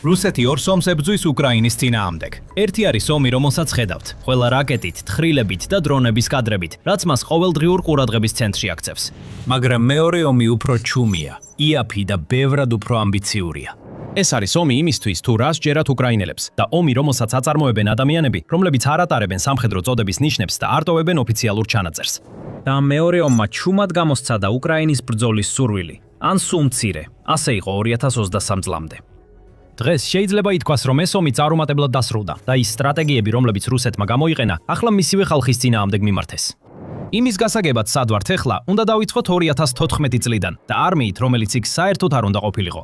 რუსეთი ორ ომს ებრძვის უკრაინის წინააღმდეგ. ერთი არის ომი, რომელსაც ხედავთ, ყველა რაკეტით, თხრილებით და დრონების კადრებით, რაც მას ყოველდღიურ ყურადღების ცენტრში აქცევს. მაგრამ მეორე ომი უფრო ჩუმია, იაფი და ბევრად უფრო ამბიციურია. ეს არის ომი იმისთვის, თუ რას ჯერათ უკრაინელებს და ომი, რომელსაც აწარმოებენ ადამიანები, რომლებიც არ ატარებენ სამხედრო წოდების ნიშნებს და არ ტოვებენ ოფიციალურ ჩანაწერს. და მეორე ომმა ჩუმად გამოსცადა უკრაინის ბრძოლის სურვილი, ან სულ მცირე, ასე იყო 2023 წლამდე. დღეს შეიძლება ითქვას, რომ ეს ომი წარუმატებლად დასრულდა და ის სტრატეგიები, რომლებიც რუსეთმა გამოიყენა, ახლა მისივე ხალხის წინააღმდეგ მიმართეს. იმის გასაგებად სად ვართ ახლა, უნდა დავიწყოთ 2014 წლიდან და არმიით, რომელიც იქ საერთოდ არ უნდა ყოფილიყო.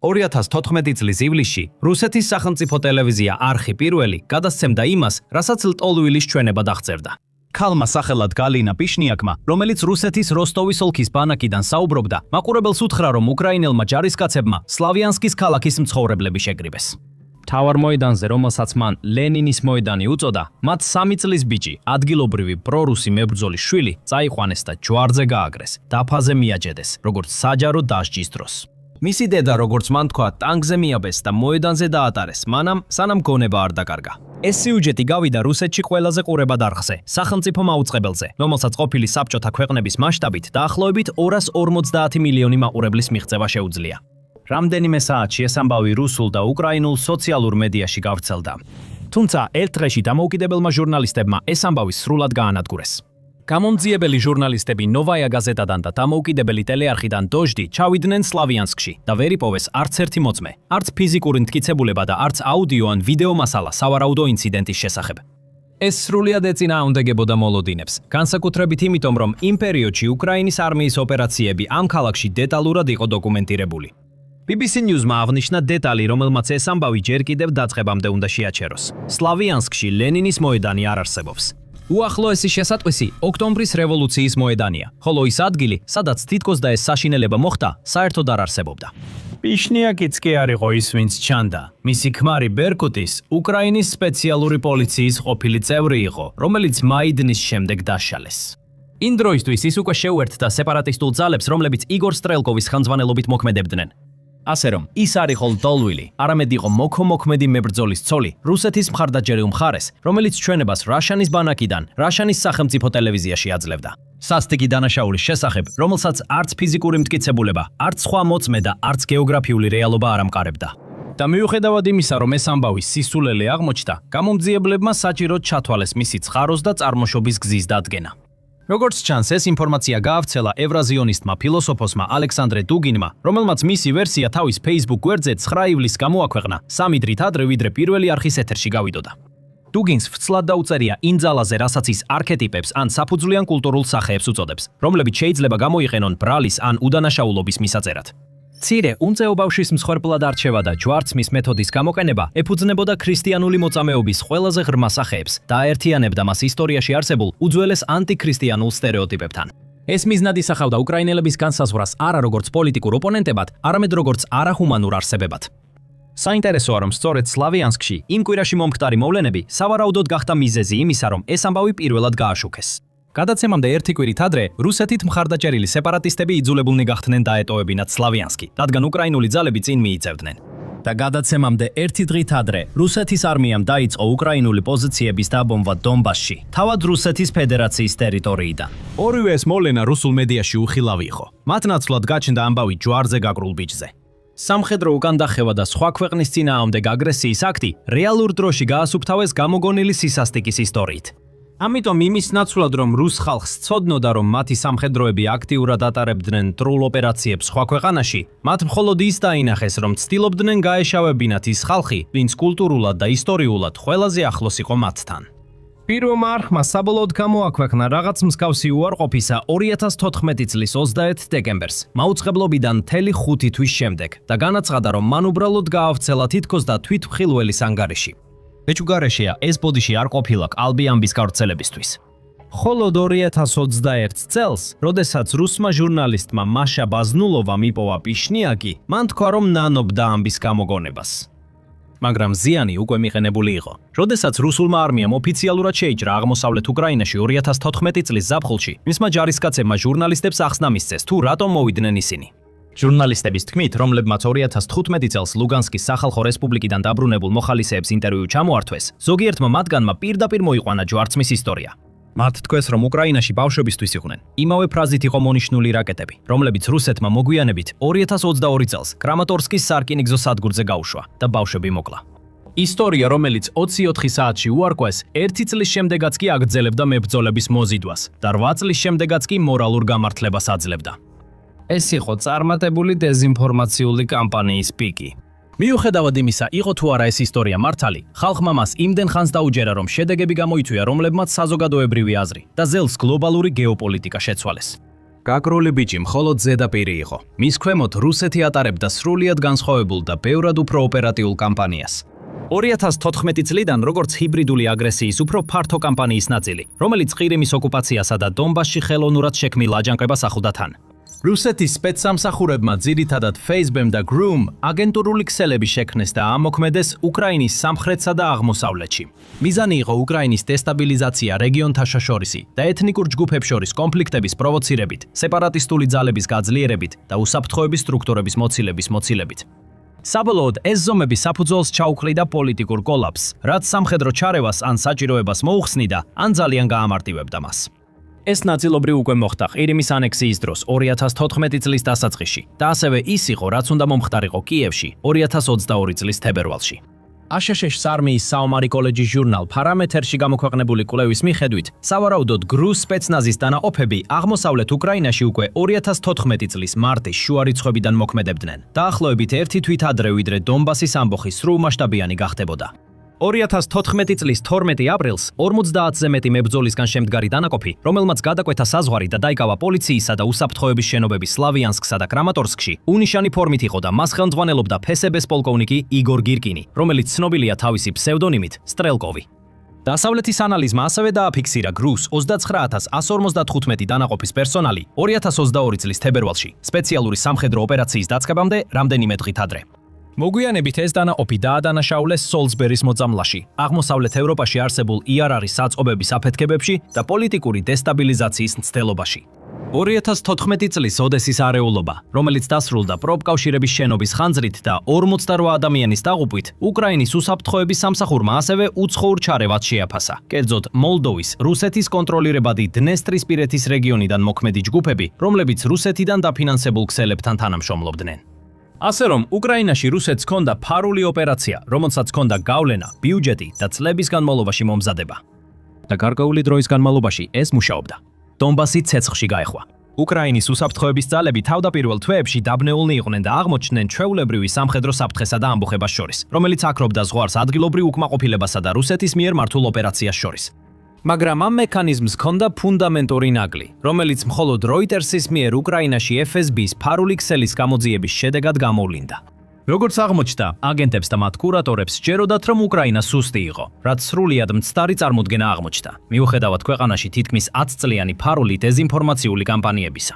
2014 წლის ივლისში რუსეთის სახელმწიფო ტელევიზია არხი პირველი გადასცემდა იმას, რასაც ლტოლვილის ჩვენება აღწერდა. ქალმა სახელად გალინა პიშნიაკმა, რომელიც რუსეთის როსტოვის ოლქის ბანაკიდან საუბრობდა, მაყურებელს უთხრა, რომ უკრაინელმა ჯარისკაცებმა სლავიანსკის ქალაქის მცხოვრებლები შეკრიბეს. მთავარ მოედანზე, რომელსაც მან ლენინის მოედანი უწოდა, მათ 3 წლის ბიჭი, ადგილობრივი პრორუსი მებრძოლის შვილი, წაიყვანეს და ჯვარზე გააგრეს, დაფაზე მიაჯედეს, როგორც საჯარო დასჯის დროს. მისი დედა, როგორც მან თქვა, ტანკზე მიაბეს და მოედანზე დაატარეს, სანამ გონება არ დაკარგა. ეს სიუჟეტი გავიდა რუსეთში ყველაზე ყურებად არხზე, სახელმწიფო მაუწყებელზე, რომელსაც ყოფილი საბჭოთა ქვეყნების მასშტაბით დაახლოებით 250 მილიონი მაყურებლის მიღწევა შეუძლია. რამდენიმე საათში ეს ამბავი რუსულ და უკრაინულ სოციალურ მედიაში გავრცელდა. თუმცა ერთ დღეში დამოუკიდებელმა ჟურნალისტებმა ეს ამბავი სრულად გაანადგურეს. გამომძიებელი ჟურნალისტები ნოვაია გაზეტადან და დამოუკიდებელი ტელეარხიდან დოჟდი ჩავიდნენ სლავიანსკში და ვერ იპოვეს არც ერთი მოწმე, არც ფიზიკური მტკიცებულება და არც აუდიო ან ვიდეო მასალა სავარაუდო ინციდენტის შესახებ. ეს სრულიად ეწინააღმდეგებოდა მოლოდინებს, განსაკუთრებით იმიტომ, რომ იმ პერიოდში უკრაინის არმიის ოპერაციები ამ ქალაქში დეტალურად იყო დოკუმენტირებული. BBC News-მა აღნიშნა დეტალი, რომელმაც ეს ამბავი ჯერ კიდევ დაწყებამდე უნდა შეაჩეროს. სლავიანსკში ლენინის მოედანი არ არსებობს. უახლოესი შესატყვისი ოქტომბრის რევოლუციის მოედანია, ხოლო ის ადგილი, სადაც თითქოს და ეს საშინელება მოხდა, საერთოდ არ არსებობდა. პიშნიაკიც კი არ იყო ის, ვინც ჩანდა. მისი ქმარი ბერკუტის უკრაინის სპეციალური პოლიციის ყოფილი წევრი იყო, რომელიც მაიდნის შემდეგ დაშალეს. იმ დროისთვის ის უკვე შეუერთდა სეპარატისტულ ძალებს, რომლებიც იგორ სტრელკოვის ხელმძღვანელობით მოქმედებდნენ. ასე რომ, ის არ იყო ლტოლვილი, არამედ იყო მოქო-მოქმედი მებრძოლის ცოლი, რუსეთის მხარდაჭერილ მხარეს, რომელიც ჩვენებას რაშანის ბანაკიდან, რაშანის სახელმწიფო ტელევიზიაში აძლევდა. სასტიკი დანაშაულის შესახებ, რომელსაც არც ფიზიკური მტკიცებულება, არც სხვა მოწმე და არც გეოგრაფიული რეალობა არ ამყარებდა. და მიუხედავად იმისა, რომ ეს ამბავი სისულელე აღმოჩნდა, გამომძიებლებმა საჭიროდ ჩათვალეს მისი ცხაროს და წარმოშობის გზის დადგენა. როგორც ჩანს, ეს ინფორმაცია გაავრცელა ევრაზიონისტმა ფილოსოფოსმა ალექსანდრე დუგინმა, რომელმაც მისი ვერსია თავის Facebook გვერდზე 9 ივლისს გამოაქვეყნა, 3 დღით ადრე, ვიდრე პირველი არხის ეთერში გავიდოდა. დუგინს ვცლად დაუწერია იმ ძალაზე, რასაც ის არქეტიპებს ან საფუძვლიან კულტურულ სახეებს უწოდებს, რომლებიც შეიძლება გამოიყენონ ბრალის ან უდანაშაულობის მისაწერად. მცირე უმწეო ბავშვის მსხვერპლად არჩევა და ჯვარცმის მეთოდის გამოყენება ეფუძნებოდა ქრისტიანული მოწამეობის ყველაზე ღრმა სახეებს და აერთიანებდა მას ისტორიაში არსებულ უძველეს ანტიქრისტიანულ სტერეოტიპებთან. ეს მიზნად ისახავდა უკრაინელების განსაზღვრას არა როგორც პოლიტიკურ ოპონენტებად, არამედ როგორც არაჰუმანურ არსებებად. საინტერესოა, რომ სწორედ სლავიანსკში იმ კვირაში მომხდარი მოვლენები სავარაუდოდ გახდა მიზეზი იმისა, რომ ეს ამბავი პირველად გააშუქეს. გადაცემამდე ერთი კვირით ადრე რუსეთით მხარდაჭერილი სეპარატისტები იძულებულნი გახდნენ დაეტოვებინათ სლავიანსკი, რადგან უკრაინული ძალები წინ მიიწევდნენ. და გადაცემამდე ერთი დღით ადრე რუსეთის არმიამ დაიწყო უკრაინული პოზიციების დაბომბვა დონბასში, თავად რუსეთის ფედერაციის ტერიტორიიდან. ორივე ეს მოვლენა რუსულ მედიაში უხილავი იყო. მათ ნაცვლად გაჩნდა ამბავი ჯვარზე გაგრულ ბიჭზე. სამხედრო უკანდახევა და სხვა ქვეყნის წინააღმდეგ აგრესიის აქტი რეალურ დროში გაასუფთავეს გამოგონილი სისასტიკის ისტორიით. ამიტომ იმის ნაცვლად, რომ რუს ხალხს ცოდნოდა, რომ მათი სამხედროები აქტიურად ატარებდნენ მტრულ ოპერაციებს სხვა ქვეყანაში, მათ მხოლოდ ის დაინახეს, რომ ცდილობდნენ გაეშავებინათ ის ხალხი, ვინც კულტურულად და ისტორიულად ყველაზე ახლოს იყო მათთან. პირველმა არხმა საბოლოოდ გამოაქვეყნა რაღაც მსგავსი უარყოფისა 2014 წლის 21 დეკემბერს, მაუწყებლობიდან მთელი 5 თვის შემდეგ და განაცხადა, რომ მან უბრალოდ გაავრცელა თითქოს და თვითმხილველის ანგარიში. ეჭვგარეშეა, ეს ბოდიში არ ყოფილა კალბი ამბის გავრცელებისთვის. ხოლო 2021 წელს, როდესაც რუსმა ჟურნალისტმა მაშა ბაზნულოვამ იპოვა პიშნიაკი, მან თქვა, რომ ნანობდა ამბის გამოგონებას. მაგრამ ზიანი უკვე მიყენებული იყო. როდესაც რუსულმა არმიამ ოფიციალურად შეიჭრა აღმოსავლეთ უკრაინაში 2014 წლის ზაფხულში, მისმა ჯარისკაცებმა ჟურნალისტებს ახსნა მისცეს, თუ რატომ მოვიდნენ ისინი. ჟურნალისტების თქმით, რომლებმაც 2015 წელს ლუგანსკის სახალხო რესპუბლიკიდან დაბრუნებულ მოხალისეებს ინტერვიუ ჩამოართვეს, ზოგიერთმა მათგანმა პირდაპირ მოიყვანა ჯვარცმის ისტორია. მათ თქვეს, რომ უკრაინაში ბავშვებისთვის იყვნენ. იმავე ფრაზით იყო მონიშნული რაკეტები, რომლებიც რუსეთმა მოგვიანებით 2022 წელს კრამატორსკის სარკინიგზო სადგურზე გაუშვა და ბავშვები მოკლა. ისტორია, რომელიც 24 საათში უარყვეს, 1 წლის შემდეგაც კი აგრძელებდა მებრძოლების მოზიდვას და 8 წლის შემდეგაც კი მორალურ გამართლებას აძლევდა. ეს იყო წარმატებული დეზინფორმაციული კამპანიის პიკი. მიუხედავად იმისა, იყო თუ არა ეს ისტორია მართალი, ხალხმა მას იმდენ ხანს დაუჯერა, რომ შედეგები გამოიწვია, რომლებმაც საზოგადოებრივი აზრი და ზელს გლობალური გეოპოლიტიკა შეცვალეს. გაგრული ბიჭი მხოლოდ ზედაპირი იყო. მის ქვემოთ რუსეთი ატარებდა სრულიად განსხვავებულ და ბევრად უფრო ოპერატიულ კამპანიას. 2014 წლიდან როგორც ჰიბრიდული აგრესიის უფრო ფართო კამპანიის ნაწილი, რომელიც ყირიმის ოკუპაციასა და დონბასში ხელოვნურად შექმნილ აჯანყებას ახლდა თან. რუსეთის სპეცსამსახურებმა ძირითადად FaceBem და Groom აგენტურული ქსელები შექმნეს და ამოქმედეს უკრაინის სამხრეთსა და აღმოსავლეთში. მიზანი იყო უკრაინის დესტაბილიზაცია რეგიონთა შორისი და ეთნიკურ ჯგუფებს შორის კონფლიქტების პროვოცირებით, სეპარატისტული ძალების გაძლიერებით და უსაფრთხოების სტრუქტურების მოცილებით. საბოლოოდ ეს ზომები საფუძველს ჩაუყლიდა პოლიტიკურ კოლაფსს, რაც სამხედრო ჩარევას ან საჭიროებას მოუხსნიდა, ან ძალიან გაამარტივებდა მას. ეს ნაწილობრივ უკვე მოხდა ყირიმის ანექსიის დროს 2014 წლის დასაწყისში და ასევე ის იყო, რაც უნდა მომხდარიყო კიევში 2022 წლის თებერვალში. აშშ-ს არმიის საომარი კოლეჯის ჟურნალ ფარამეთერში გამოქვეყნებული კვლევის მიხედვით, სავარაუდოდ გრუს სპეცნაზის დანაყოფები აღმოსავლეთ უკრაინაში უკვე 2014 წლის მარტის შუა რიცხვებიდან მოქმედებდნენ. დაახლოებით 1 თვით ადრე, ვიდრე დონბასის ამბოხი სრულმასშტაბიანი გახდებოდა. 2014 წლის 12 აპრილს 50-ზე მეტი მებრძოლისგან შემდგარი დანაყოფი, რომელმაც გადაკვეთა საზღვარი და დაიკავა პოლიციისა და უსაფრთხოების შენობების სლავიანსკსა და კრამატორსკში, უნიშანი ფორმით იყო და მას ხელმძღვანელობდა ფსბ-ს პოლკოვნიკი იგორ გირკინი, რომელიც ცნობილია თავისი ფსევდონიმით სტრელკოვი. დასავლეთის ანალიზმა ასევე დააფიქსირა გრუს 29155 დანაყოფის პერსონალი 2022 წლის თებერვალში, სპეციალური სამხედრო ოპერაციის დაწყებამდე რამდენიმე დღით ადრე. მოგვიანებით ეს დანაყოფი დაადანაშაულეს სოლსბერის მოწამლაში, აღმოსავლეთ ევროპაში არსებულ იარარის საწყობების აფეთქებებში და პოლიტიკური დესტაბილიზაციის მცდელობაში. 2014 წლის ოდესის არეულობა, რომელიც დასრულდა პროფკავშირების შენობის ხანძრით და 48 ადამიანის დაღუპვით, უკრაინის უსაფრთხოების სამსახურმა ასევე უცხოურ ჩარევას შეაფასა. კერძოდ, მოლდოვის, რუსეთის კონტროლირებადი დნესტრისპირეთის რეგიონიდან მოქმედი ჯგუფები, რომლებიც რუსეთიდან დაფინანსებულ ქსელებთან თანამშრომლობდნენ. ასე რომ, უკრაინაში რუსეთს ჰქონდა ფარული ოპერაცია, რომელსაც ჰქონდა გავლენა, ბიუჯეტი და წლების განმავლობაში მომზადება. და გარკვეული დროის განმავლობაში ეს მუშაობდა. დონბასი ცეცხლში გაეხვა. უკრაინის უსაფრთხოების ძალები თავდაპირველ თვეებში დაბნეულნი იყვნენ და აღმოჩნდნენ ჩვეულებრივი სამხედრო საფრთხესა და ამბოხებას შორის, რომელიც აკრობდა ზღვარს ადგილობრივ უკმაყოფილებასა და რუსეთის მიერ მართულ ოპერაციას შორის. მაგრამ ამ მექანიზმს ჰქონდა ფუნდამენტური ნაკლი, რომელიც მხოლოდ როიტერსის მიერ უკრაინაში FSB-ს ფარული ქსელის გამოძიების შედეგად გამოვლინდა. როგორც აღმოჩნდა, აგენტებს და მათ კურატორებს სჯეროდათ, რომ უკრაინა სუსტი იყო, რაც სრულიად მცდარი წარმოდგენა აღმოჩნდა, მიუხედავად ქვეყანაში თითქმის 10 წლიანი ფარული დეზინფორმაციული კამპანიებისა.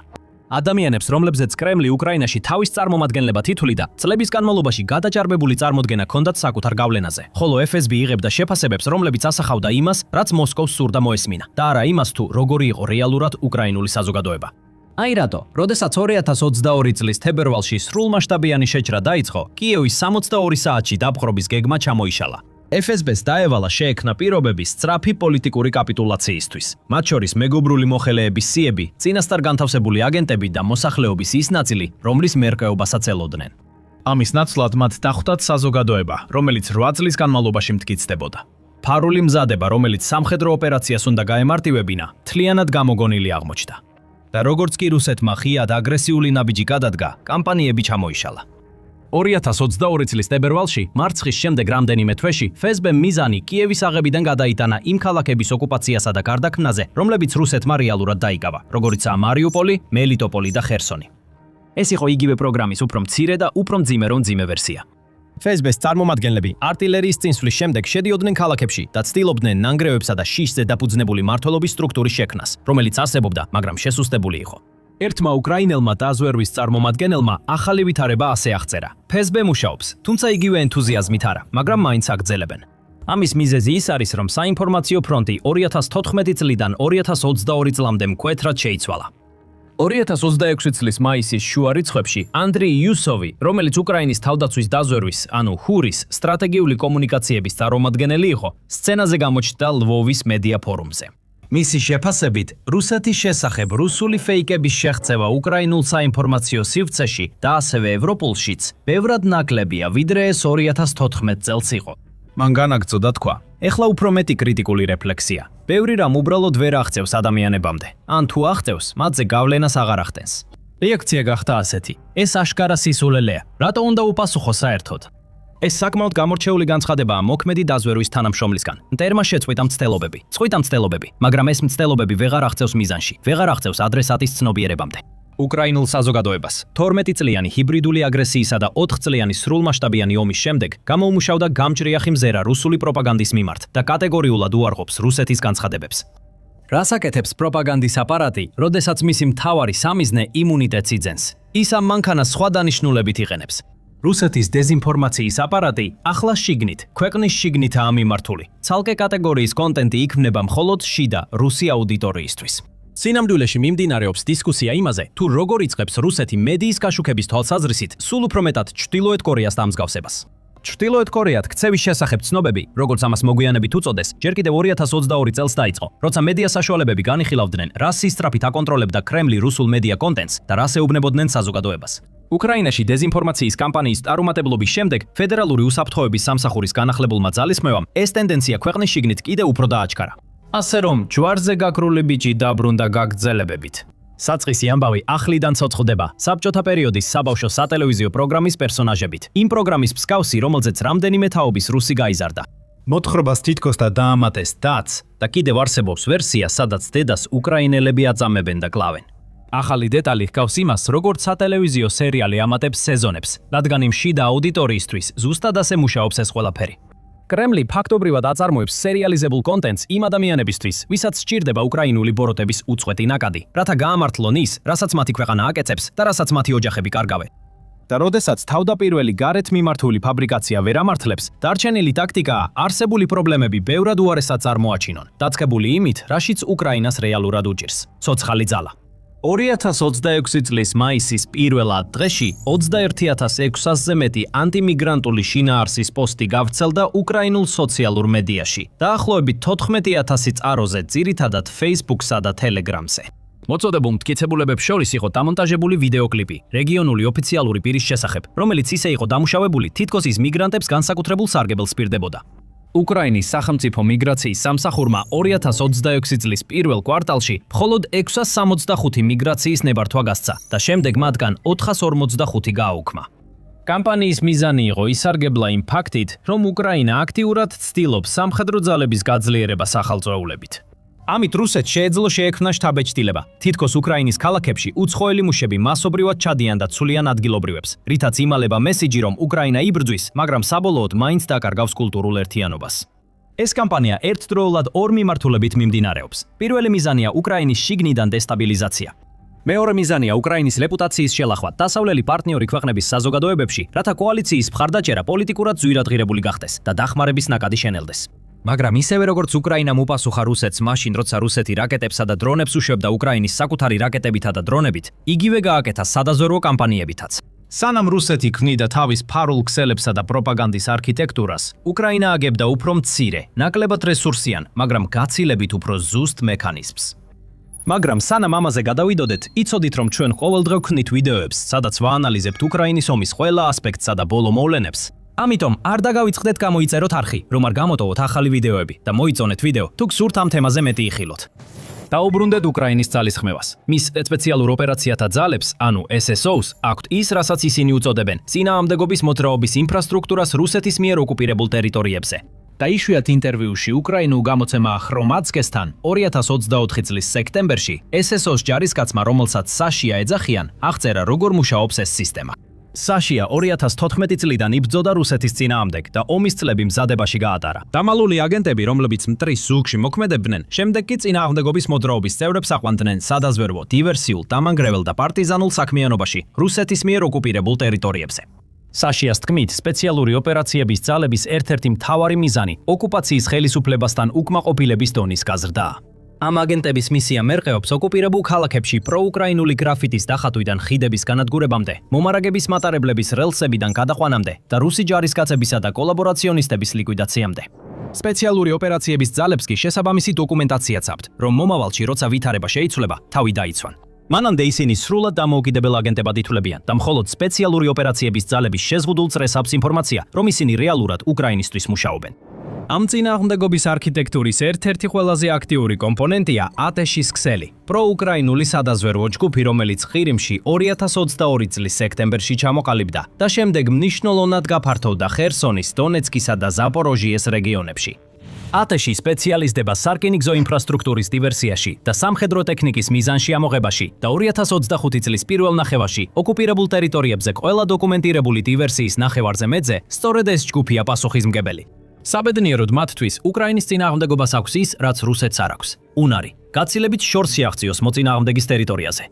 ადამიანებს, რომლებზეც კრემლი უკრაინაში თავის წარმომადგენლებად ითვლიდა, წლების განმავლობაში გადაჭარბებული წარმოდგენა ჰქონდათ საკუთარ გავლენაზე, ხოლო FSB იღებდა შეფასებებს, რომლებიც ასახავდა იმას, რაც მოსკოვს სურდა მოესმინა, და არა იმას, თუ როგორი იყო რეალურად უკრაინული საზოგადოება. აი რატო, როდესაც 2022 წლის თებერვალში სრულმასშტაბიანი შეჭრა დაიწყო, კიევის 62 საათში დაპყრობის გეგმა ჩამოიშალა. FSB-ს დაევალა შეექმნა პირობები სწრაფი პოლიტიკური კაპიტულაციისთვის, მათ შორის მეგობრული მოხელეების სიები, წინასწარ განთავსებული აგენტები და მოსახლეობის ის ნაწილი, რომლის მერყეობასაც ელოდნენ. ამის ნაცვლად მათ დახვდათ საზოგადოება, რომელიც 8 წლის განმავლობაში მტკიცდებოდა. ფარული მზადება, რომელიც სამხედრო ოპერაციას უნდა გაემარტივებინა, თლიანად გამოგონილი აღმოჩნდა. და როგორც კი რუსეთმა ხიად აგრესიული ნაბიჯი გადადგა, კამპანიები ჩამოიშალა. 2022 წლის თებერვალში, მარცხის შემდეგ რამდენიმე თვეში, FSB-მ მიზანი კიევის აღებიდან გადაიტანა იმ ქალაქების ოკუპაციასა და გარდაქმნაზე, რომლებიც რუსეთმა რეალურად დაიკავა, როგორიცაა მარიუპოლი, მელიტოპოლი და ხერსონი. ეს იყო იგივე პროგრამის უფრო მცირე და უფრო მძიმე ვერსია. FSB-ს წარმომადგენლები არტილერიის წინსვლის შემდეგ შედიოდნენ ქალაქებში და ცდილობდნენ ნანგრევებსა და შიშზე დაფუძნებული მმართველობის სტრუქტურის შექმნას, რომელიც არსებობდა, მაგრამ შესუსტებული იყო. ერთმა უკრაინელმა დაზვერვის წარმომადგენელმა ახალი ვითარება ასე აღწერა. FSB მუშაობს, თუმცა იგივე ენთუზიაზმით არა, მაგრამ მაინც აგრძელებენ. ამის მიზეზი ის არის, რომ საინფორმაციო ფრონტი 2014 წლიდან 2022 წლამდე მკვეთრად შეიცვალა. 2026 წლის მაისის შუა რიცხვებში ანდრეი იუსოვი, რომელიც უკრაინის თავდაცვის დაზვერვის, ანუ ჰურის სტრატეგიული კომუნიკაციების წარმომადგენელი იყო, სცენაზე გამოჩნდა ლვოვის მედია ფორუმზე. მისი შეფასებით, რუსეთის შესახებ რუსული ფეიკების შეღწევა უკრაინულ საინფორმაციო სივრცეში და ასევე ევროპულშიც ბევრად ნაკლებია, ვიდრე ეს 2014 წელს იყო. მან განაგრძო და თქვა: ეხლა უფრო მეტი კრიტიკული რეფლექსია. ბევრი რამ უბრალოდ ვერ აღწევს ადამიანებამდე, ან თუ აღწევს, მათზე გავლენას აღარ ახდენს. რეაქცია გახდა ასეთი: ეს აშკარა სისულელეა, რატო უნდა უპასუხო საერთოდ? ეს საკმაოდ გამორჩეული განცხადებაა მოქმედი დაზვერვის თანამშრომლისგან. მტერმა შეწყვიტა მცდელობები, მაგრამ ეს მცდელობები ვეღარ აღწევს მიზანში, ვეღარ აღწევს ადრესატის ცნობიერებამდე. უკრაინულ საზოგადოებას 12 წლიანი ჰიბრიდული აგრესიისა და 4 წლიანი სრულმასშტაბიანი ომის შემდეგ გამოუმუშავდა გამჭრიახი მზერა რუსული პროპაგანდის მიმართ და კატეგორიულად უარყოფს რუსეთის განცხადებებს. რას აკეთებს პროპაგანდის აპარატი, როდესაც მისი მთავარი სამიზნე იმუნიტეტს იძენს? ის ამ მანქანას სხვა დანიშნულებით იყენებს. რუსეთის დეზინფორმაციის აპარატი ახლა შიგნით, ქვეყნის შიგნითაა მიმართული. ცალკე კატეგორიის კონტენტი იქმნება მხოლოდ შიდა რუსი აუდიტორიისთვის. სინამდვილეში მიმდინარეობს დისკუსია იმაზე, თუ როგორ იწყებს რუსეთი მედიის კაშუქების თვალსაზრისით სულ უფრო მეტად ჩრდილოეთ კორეას დამსგავსებას. ჩრდილოეთ კორეად ქცევის შესახებ ცნობები, როგორც ამას მოგვიანებით უწოდეს, ჯერ კიდევ 2022 წელს დაიწყო, როცა მედია საშუალებები განიხილავდნენ, რა სისწრაფით აკონტროლებდა კრემლი რუსულ მედია კონტენტს და რას ეუბნებოდნენ საზოგადოებას. უკრაინაში დეზინფორმაციის კამპანიის წარუმატებლობის შემდეგ ფედერალური უსაფრთხოების სამსახურის განახლებულმა ძალისხმევამ ეს ტენდენცია ქვეყნის შიგნით კიდევ უფრო დააჩქარა. ასე რომ, ჯვარზე გაქრული ბიჭი დაბრუნდა გაგრძელებებით. საწყისი ამბავი ახლიდან ცოცხლდება საბჭოთა პერიოდის საბავშვო სატელევიზიო პროგრამის პერსონაჟებით. იმ პროგრამის მსგავსი, რომელზეც რამდენიმე თაობის რუსი გაიზარდა. მოთხრობას თითქოს და დაამატეს დაც და კიდევ არსებობს ვერსია, სადაც დედას უკრაინელები აწამებენ და კლავენ. ახალი დეტალი ჰგავს იმას, როგორც სატელევიზიო სერიალი ამატებს სეზონებს, რადგან იმ შიდა აუდიტორიისთვის ზუსტად ასე მუშაობს ეს ყველაფერი. კრემლი ფაქტობრივად აწარმოებს სერიალიზებულ კონტენტს იმ ადამიანებისთვის, ვისაც სჭირდება უკრაინული ბოროტების უწყვეტი ნაკადი, რათა გაამართლონ ის, რასაც მათი ქვეყანა აკეცებს და რასაც მათი ოჯახები კარგავენ. და როდესაც თავდაპირველი გარეთ მიმართული ფაბრიკაცია ვერ ამართლებს, დარჩენილი ტაქტიკაა არსებული პრობლემები ბევრად უარესად წარმოაჩინონ, დაწყებული იმით, რაშიც უკრაინას რეალურად უჭირს. ცოცხალი ძალა. 2026 წლის მაისის პირველ დღეში 21600-ზე მეტი ანტიმიგრანტული შინაარსის პოსტი გავრცელდა უკრაინულ სოციალურ მედიაში, დაახლოებით 14000 წყაროზე, ძირითადად Facebook-სა და Telegram-ზე. მოწოდებულ მტკიცებულებებს შორის იყო დამონტაჟებული ვიდეოკლიპი რეგიონული ოფიციალური პირის შესახებ, რომელიც ისე იყო დამუშავებული, თითქოს ის მიგრანტებს განსაკუთრებულ სარგებელს პირდებოდა. უკრაინის სახელმწიფო მიგრაციის სამსახურმა 2026 წლის პირველ კვარტალში მხოლოდ 665 მიგრაციის ნებართვა გასცა და შემდეგ მათგან 445 გააუქმა. კამპანიის მიზანი იყო ისარგებლა იმ ფაქტით, რომ უკრაინა აქტიურად ცდილობს სამხედრო ძალების გაძლიერებას ახალწეულებით. ამით რუსეთს შეეძლო შეექმნა შტაბ-ეჭდილება. თითქოს უკრაინის ქალაქებში უცხოელი მუშები მასობრივად ჩადიან და ცვლიან ადგილობრივებს, რითაც იმალება მესიჯი, რომ უკრაინა იბრძვის, მაგრამ საბოლოოდ მაინც დაკარგავს კულტურულ ერთიანობას. ეს კამპანია ერთდროულად ორ მიმართულებით მიმდინარეობს. პირველი მიზანია უკრაინის შიგნიდან დესტაბილიზაცია. მეორე მიზანია უკრაინის რეპუტაციის შელახვა დასავლელი პარტნიორი ქვეყნების საზოგადოებებში, რათა კოალიციის მხარდაჭერა პოლიტიკურად ძვირადღირებული გახდეს და დახმარების ნაკადი შენელდეს. მაგრამ ისევე როგორც უკრაინამ უპასუხა რუსეთს მაშინ, როცა რუსეთი რაკეტებსა და დრონებს უშვებდა უკრაინის საკუთარი რაკეტებითა და დრონებით, იგივე გააკეთა სადაზვერვო კამპანიებითაც. სანამ რუსეთი ქმნიდა თავის ფარულ ქსელებსა და პროპაგანდის არქიტექტურას, უკრაინა აგებდა უფრო მცირე, ნაკლებად რესურსიან, მაგრამ გაცილებით უფრო ზუსტ მექანიზმს. მაგრამ სანამ ამაზე გადავიდოდეთ, იცოდით, რომ ჩვენ ყოველდღე ვქნით ვიდეოებს, სადაც ვაანალიზებთ უკრაინის ომის ყველა ასპექტსა და ბოლო მოვლენებს. ამიტომ არ დაგავიწყდეთ გამოიწეროთ არხი, რომ არ გამოტოვოთ ახალი ვიდეოები და მოიწონეთ ვიდეო, თუ გსურთ ამ თემაზე მეტი იხილოთ. დაუბრუნდეთ უკრაინის ძალისხმევას. მის სპეციალურ ოპერაციათა ძალებს, ანუ SSO-ს, აქვთ ის, რასაც ისინი უწოდებენ, წინააღმდეგობის მოძრაობის ინფრასტრუქტურას რუსეთის მიერ ოკუპირებულ ტერიტორიებზე. და იშვიათ ინტერვიუში უკრაინულ გამოცემა ხრომატსკესთან 2024 წლის სექტემბერში SSO-ს ჯარისკაცმა, რომელსაც საშია ეძახიან, აღწერა როგორ მუშაობს ეს სისტემა. საშია 2014 წლიდან იბრძოდა რუსეთის წინააღმდეგ და ომის წლები მზადებაში გაატარა. დამალული აგენტები, რომლებიც მტრის ზურგში მოქმედებდნენ, შემდეგ კი წინააღმდეგობის მოძრაობის წევრებს აყვანდნენ სადაზვერვო, დივერსიულ, დამანგრეველ და პარტიზანულ საქმიანობაში რუსეთის მიერ ოკუპირებულ ტერიტორიებზე. საშიას თქმით, სპეციალური ოპერაციების ძალების ერთ-ერთი მთავარი მიზანი ოკუპაციის ხელისუფლებასთან უკმაყოფილების დონის გაზრდაა. ამ აგენტების მისია მერყეობს ოკუპირებულ ქალაქებში პროუკრაინული გრაფიტის დახატვიდან ხიდების განადგურებამდე, მომარაგების მატარებლების რელსებიდან გადაყვანამდე და რუსი ჯარისკაცებისა და კოლაბორაციონისტების ლიკვიდაციამდე. სპეციალური ოპერაციების ძალებს კი შესაბამისი დოკუმენტაციაც აქვთ, რომ მომავალში როცა ვითარება შეიცვლება, თავი დაიცვან. მანამდე ისინი სრულად დამოუკიდებელ აგენტებად ითვლებიან და მხოლოდ სპეციალური ოპერაციების ძალების შეზღუდულ წრეს აქვს ინფორმაცია, რომ ისინი რეალურად უკრაინისთვის მუშაობენ. ამ წინააღმდეგობის არქიტექტურის ერთ-ერთი ყველაზე აქტიური კომპონენტია ატეშის ქსელი, პროუკრაინული სადაზვერვო ჯგუფი, რომელიც ყირიმში 2022 წლის სექტემბერში ჩამოყალიბდა და შემდეგ მნიშვნელოვნად გაფართოვდა ხერსონის, დონეცკისა და ზაპოროჟიეს რეგიონებში. ატეში სპეციალიზდება სარკინიგზო ინფრასტრუქტურის დივერსიაში და სამხედრო ტექნიკის მიზანში ამოღებაში და 2025 წლის პირველ ნახევარში ოკუპირებულ ტერიტორიებზე ყველა დოკუმენტირებული დივერსიის ნახევარზე მეტზე სწორედ ეს ჯგუფია პასუხისმგებელი. საბედნიეროდ მათთვის უკრაინის წინააღმდეგობას აქვს ის, რაც რუსეთს არ აქვს. უნარი, გაცილებით შორს შეაღწიოს მოწინააღმდეგის ტერიტორიაზე.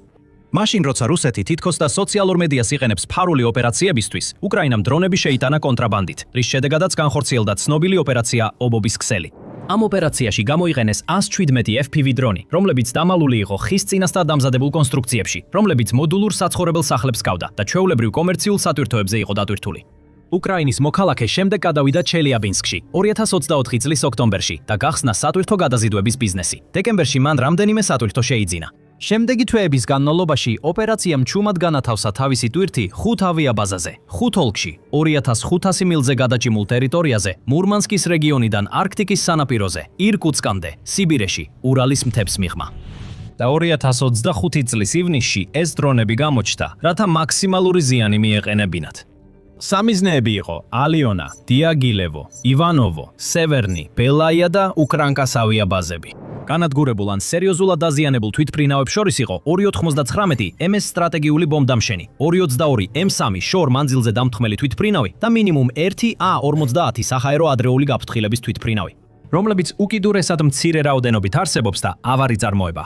მაშინ, როცა რუსეთი თითქოს და სოციალურ მედიას იყენებს ფარული ოპერაციებისთვის, უკრაინამ დრონები შეიტანა კონტრაბანდით, რის შედეგადაც განხორციელდა ცნობილი ოპერაცია ობობის ქსელი. ამ ოპერაციაში გამოიყენეს 117 FPV დრონი, რომლებიც დამალული იყო ხის წინასწარ დამზადებულ კონსტრუქციებში, რომლებიც მოდულურ საცხოვრებელ სახლებს ჰგავდა და ჩვეულებრივ კომერციულ სატვირთოებზე იყო დატვირთული. უკრაინის მოქალაქე შემდეგ გადავიდა ჩელიაბინსკში 2024 წლის ოქტომბერში და გახსნა სატვირთო გადაზიდვების ბიზნესი. დეკემბერში მან რამდენიმე სატვირთო შეიძინა. შემდეგი თვეების განმავლობაში ოპერაციამ ჩუმად განათავსა თავისი ტვირთი 5 ავიაბაზაზე, 5 ოლქში, 2500 მილზე გადაჭიმულ ტერიტორიაზე, მურმანსკის რეგიონიდან არქტიკის სანაპიროზე, ირკუტსკამდე, სიბირეში, ურალის მთებს მიღმა. და 2025 წლის ივნისში ეს დრონები გამოჩნდა, რათა მაქსიმალური ზიანი მიეყენებინათ. სამიზნეები იყო ალიონა, დიაგილევო, ივანოვო, სევერნი, ბელაია და უკრანკას ავიაბაზები. განადგურებულ ან სერიოზულად დაზიანებულ თვითმფრინავებს შორის იყო 299 MS სტრატეგიული ბომბდამშენი, 222 M3 შორ მანძილზე დამთხმელი თვითმფრინავი და მინიმუმ 1 A-50 საჰაერო ადრეული გაფრთხილების თვითმფრინავი, რომლებიც უკიდურესად მცირე რაოდენობით არსებობს და ავარი წარმოება.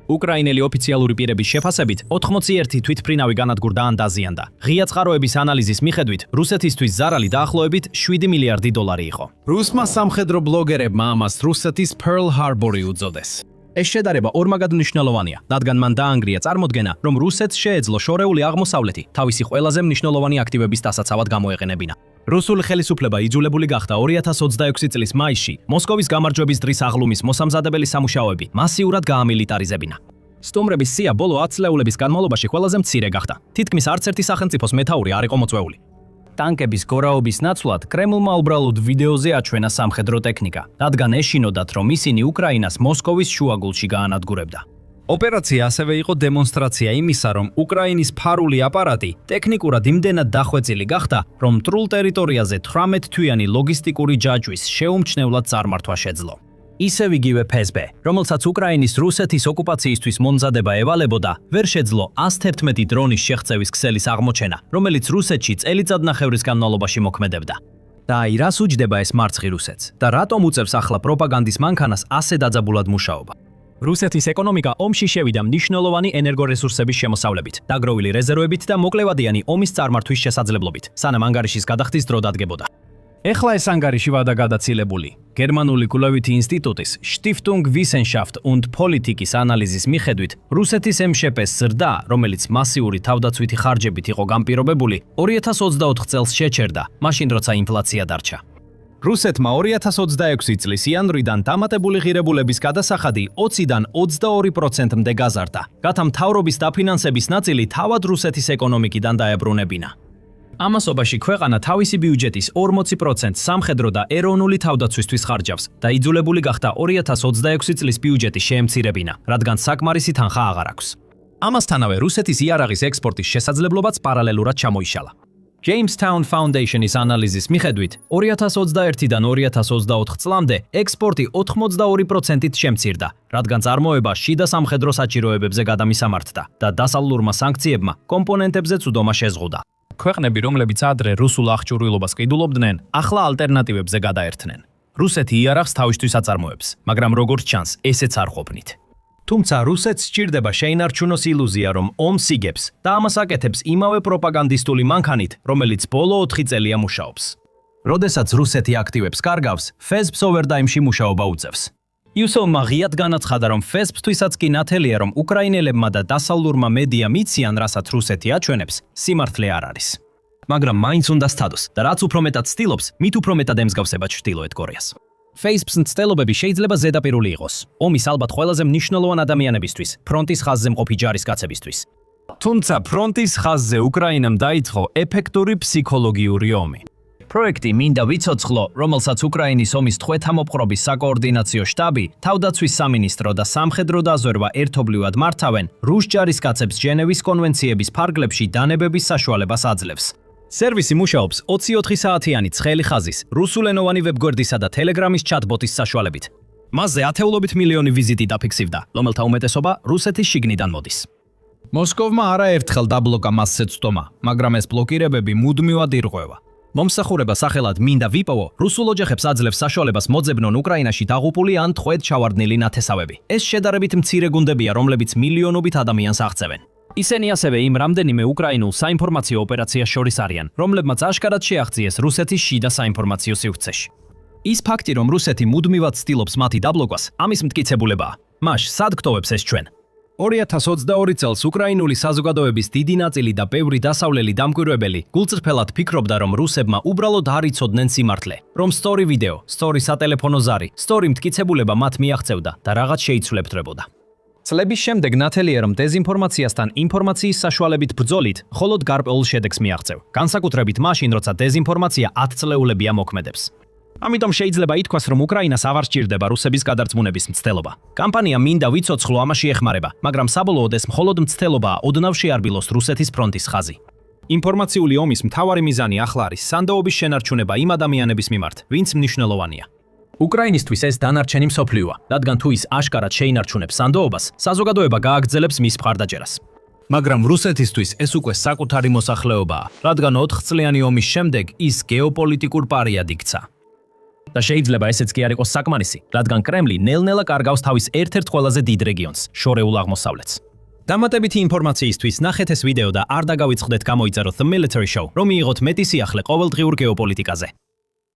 უკრაინელი ოფიციალური პირების შეფასებით 81 თვითმფრინავი განადგურდა ან დაზიანდა. ღია წყაროების ანალიზის მიხედვით, რუსეთისთვის ზარალი დაახლოებით 7 მილიარდი დოლარი იყო. რუსმა სამხედრო ბლოგერებმა ამას რუსეთის Pearl Harbor-ი უწოდეს. ეს შედარება ორმაგად მნიშვნელოვანია, რადგან მან დაანგრია წარმოდგენა, რომ რუსეთს შეეძლო შორეული აღმოსავლეთი თავისი ყველაზე მნიშვნელოვანი აქტივების დასაცავად გამოეყენებინა. რუსული ხელისუფლება იძულებული გახდა 2026 წლის მაისში მოსკოვის გამარჯვების დღის აღლუმის მოსამზადებელი სამუშაოები მასიურად გაამილიტარიზებინა. სტუმრების სია ბოლო 10 წლეულების განმავლობაში ყველაზე მცირე გახდა. თითქმის არც ერთი სახელმწიფოს მეთაური არ იყო მოწვეული. ტანკების გორაობის ნაცვლად კრემლმა უბრალოდ ვიდეოზე აჩვენა სამხედრო ტექნიკა, რადგან ეშინოდათ, რომ ისინი უკრაინას მოსკოვის შუაგულში გაანადგურებდა. ოპერაცია ასევე იყო დემონსტრაცია იმისა, რომ უკრაინის ფარული აპარატი ტექნიკურად იმდენად დახვეწილი გახდა, რომ მტრულ ტერიტორიაზე 18 თვიანი ლოგისტიკური ჯაჭვის შეუმჩნევლად წარმართვა შეძლო. ისევ იგივე FSB, რომელსაც უკრაინის რუსეთის ოკუპაციისთვის მომზადება ევალებოდა, ვერ შეძლო 111 დრონის შეღწევის ქსელის აღმოჩენა, რომელიც რუსეთში წელიწადნახევრის განმავლობაში მოქმედებდა. და აი რას უჯდება ეს მარცხი რუსეთს და რატომ უწევს ახლა პროპაგანდის მანქანას ასე დაძაბულად მუშაობა? რუსეთის ეკონომიკა ომში შევიდა მნიშვნელოვანი ენერგორესურსების შემოსავლებით, დაგროვილი რეზერვებით და მოკლევადიანი ომის წარმართვის შესაძლებლობით, სანამ ანგარიშის გადახდის დრო დადგებოდა. ეხლა ეს ანგარიში ვადა გადაცილებული. გერმანული კვლევითი ინსტიტუტის Stiftung Wissenschaft und Politikis ანალიზის მიხედვით, რუსეთის MŠP-ს ზრდა, რომელიც მასიური თავდაცვითი ხარჯებით იყო განპირობებული, 2024 წელს შეჩერდა, მაშინ როცა ინფლაცია დარჩა. რუსეთმა 2026 წლის იანვრიდან დამატებული ღირებულების გადასახადი 20-დან 22%-მდე გაზარდა. გათა მთავრობის დაფინანსების ნაწილი თავად რუსეთის ეკონომიკიდან დაებრუნებინა. ამასობაში ქვეყანა თავისი ბიუჯეტის 40% სამხედრო და ეროვნული თავდაცვისთვის ხარჯავს და იძულებული გახდა 2026 წლის ბიუჯეტი შეემცირებინა, რადგან საკმარისი თანხა აღარ აქვს. ამასთანავე რუსეთის იარაღის ექსპორტის შესაძლებლობაც პარალელურად ჩამოიშალა. Jamestown Foundation-ის ანალიზის მიხედვით, 2021-დან 2024 წლამდე ექსპორტი 82%-ით შემცირდა, რადგან წარმოება შიდა სამხედრო საჭიროებებზე გადამისამართდა და დასავლურმა სანქციებმა კომპონენტებზეც უდომა შეზღუდა. ქვეყნები, რომლებიც ადრე რუსულ აღჭურვილობას ყიდულობდნენ, ახლა ალტერნატივებზე გადაერთნენ. რუსეთი იარაღს თავისთვის აწარმოებს, მაგრამ როგორც ჩანს, ესეც არ ყოფნით. თუმცა რუსეთს სჭირდება შეინარჩუნოს ილუზია, რომ ომს იგებს და ამას აკეთებს იმავე პროპაგანდისტული მანქანით, რომელიც ბოლო 4 წელია მუშაობს. როდესაც რუსეთი აქტივებს კარგავს, FSB-ს ოვერტაიმში მუშაობა უწევს. იუსოვმა ღიად განაცხადა, რომ ფესბთვისაც კი ნათელია, რომ უკრაინელებმა და დასავლურმა მედიამ იციან, რასაც რუსეთი აჩვენებს, სიმართლე არ არის. მაგრამ მაინც უნდა სცადოს და რაც უფრო მეტად ცდილობს, მით უფრო მეტად ემსგავსება ჩრდილოეთ კორეას. Facebook-ს მცდელობები შეიძლება ზედაპირული იყოს. ომის ალბათ ყველაზე მნიშვნელოვან ადამიანებისთვის, ფრონტის ხაზზე მყოფი ჯარისკაცებისთვის. თუმცა ფრონტის ხაზზე უკრაინამ დაიწყო ეფექტური ფსიქოლოგიური ომი. პროექტი მინდა ვიცოცხლო, რომელსაც უკრაინის ომის თხევთამოპყრობის საკოორდინაციო შტაბი, თავდაცვის სამინისტრო და სამხედრო დაზვერვა ერთობლივად მართავენ, რუს ჯარისკაცებს ჟენევის კონვენციების ფარგლებში დანებების საშუალებას აძლევს. სერვისი მუშაობს 24 საათიანი ცხელი ხაზის, რუსულენოვანი ვებგვერდისა და ტელეგრამის ჩატბოტის საშუალებით. მასზე ათეულობით მილიონი ვიზიტი დაფიქსირდა, რომელთა უმეტესობა რუსეთის შიგნიდან მოდის. მოსკოვმა არაერთხელ დაბლოკა მასზე ცდომა, მაგრამ ეს ბლოკირებები მუდმივად ირღვევა. მომსახურება სახელად მინდა ვიპოვო, რუსულ ოჯახებს აძლევს საშუალებას მოძებნონ უკრაინაში დაღუპული ან თყვედ ჩავარდნილი ნათესავები. ეს შედარებით მცირე გუნდებია, რომლებიც მილიონობით ადამიანს აღწევენ. ისინი ასევე იმ რამდენიმე უკრაინულ საინფორმაციო ოპერაციას შორის არიან, რომლებმაც აშკარად შეაღწიეს რუსეთის შიდა საინფორმაციო სივრცეში. ის ფაქტი, რომ რუსეთი მუდმივად ცდილობს მათი დაბლოკვას, ამის მტკიცებულებაა. მას სად გტოვებს ეს ჩვენ? 2022 წელს უკრაინული საზოგადოების დიდი ნაწილი და ბევრი დასავლელი დამკვირვებელი გულწრფელად ფიქრობდა, რომ რუსებმა უბრალოდ არ იცოდნენ სიმართლე, რომ სწორი ვიდეო, სწორი სატელეფონო ზარი, სწორი მტკიცებულება მათ მიაღწევდა და რაღაც შეიცვლებთრებოდა. წლების შემდეგ ნათელია, რომ დეზინფორმაციასთან ინფორმაციის საშუალებით ბრძოლით მხოლოდ გარკვეულ შედეგს მიაღწევ, განსაკუთრებით მაშინ, როცა დეზინფორმაცია 10 წლეულებია მოქმედებს. ამიტომ შეიძლება ითქვას, რომ უკრაინას აღარ სჭირდება რუსების გადარწმუნების მცდელობა. კამპანია მინდა ვიცოცხლო ამაში ეხმარება, მაგრამ საბოლოოდ ეს მხოლოდ მცდელობაა ოდნავ შეარბილოს რუსეთის ფრონტის ხაზი. ინფორმაციული ომის მთავარი მიზანი ახლა არის სანდოობის შენარჩუნება იმ ადამიანების მიმართ, ვინც მნიშვნელოვანია. უკრაინისთვის ეს დანარჩენი მსოფლიოა, რადგან თუ ის აშკარად შეინარჩუნებს სანდოობას, საზოგადოება გააგრძელებს მის მხარდაჭერას. მაგრამ რუსეთისთვის ეს უკვე საკუთარი მოსახლეობაა, რადგან 4 წლიანი ომის შემდეგ ის გეოპოლიტიკურ პარიად იქცა. და შეიძლება ესეც კი არ იყოს საკმარისი, რადგან კრემლი ნელ-ნელა კარგავს თავის ერთ-ერთ ყველაზე დიდ რეგიონს, შორეულ აღმოსავლეთს. დამატებითი ინფორმაციისთვის ნახეთ ეს ვიდეო და არ დაგავიწყდეთ გამოიწეროთ The Military Show, რომ მიიღოთ მეტი სიახლე ყოველდღიურ გეოპოლიტიკაზე.